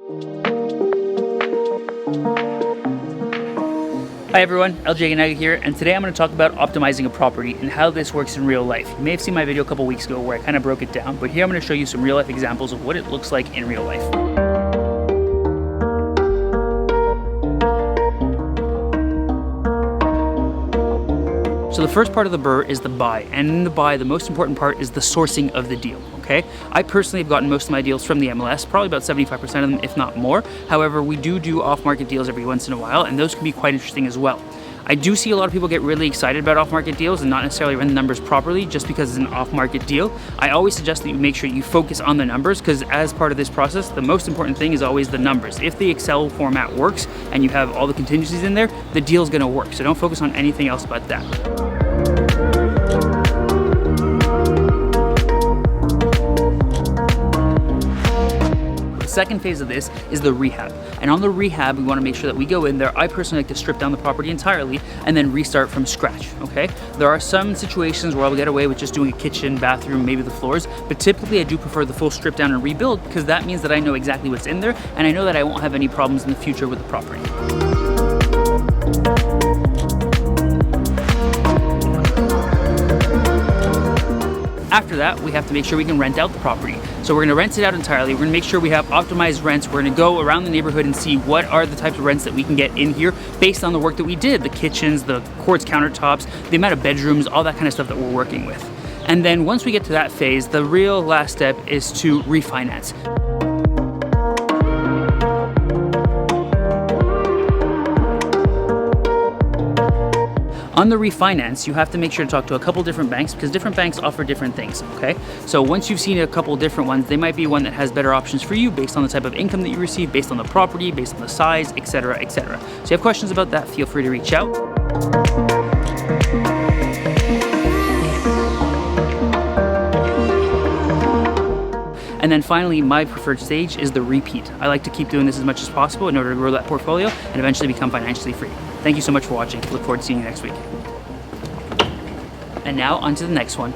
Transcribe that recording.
Hi everyone, Aguinaga here, and today I'm going to talk about optimizing a property and how this works in real life. You may have seen my video a couple weeks ago where I kind of broke it down, but here I'm going to show you some real life examples of what it looks like in real life. So the first part of the BRRRR is the buy, and in the buy, the most important part is the sourcing of the deal, okay? I personally have gotten most of my deals from the MLS, probably about 75% of them, if not more. However, we do off-market deals every once in a while, and those can be quite interesting as well. I do see a lot of people get really excited about off-market deals and not necessarily run the numbers properly just because it's an off-market deal. I always suggest that you make sure you focus on the numbers, because as part of this process, the most important thing is always the numbers. If the Excel format works and you have all the contingencies in there, the deal's gonna work. So don't focus on anything else but that. Second phase of this is the rehab, and on the rehab we want to make sure that we go in there. I personally like to strip down the property entirely and then restart from scratch. Okay, there are some situations where I'll get away with just doing a kitchen, bathroom, maybe the floors, but typically I do prefer the full strip down and rebuild, because that means that I know exactly what's in there and I know that I won't have any problems in the future with the property. After that, we have to make sure we can rent out the property. So we're gonna rent it out entirely. We're gonna make sure we have optimized rents. We're gonna go around the neighborhood and see what are the types of rents that we can get in here based on the work that we did, the kitchens, the quartz countertops, the amount of bedrooms, all that kind of stuff that we're working with. And then once we get to that phase, the real last step is to refinance. On the refinance, you have to make sure to talk to a couple different banks, because different banks offer different things, okay? So once you've seen a couple different ones, they might be one that has better options for you based on the type of income that you receive, based on the property, based on the size, etc., etc. So if you have questions about that, feel free to reach out. And then finally, my preferred stage is the repeat. I like to keep doing this as much as possible in order to grow that portfolio and eventually become financially free. Thank you so much for watching. Look forward to seeing you next week. And now on to the next one.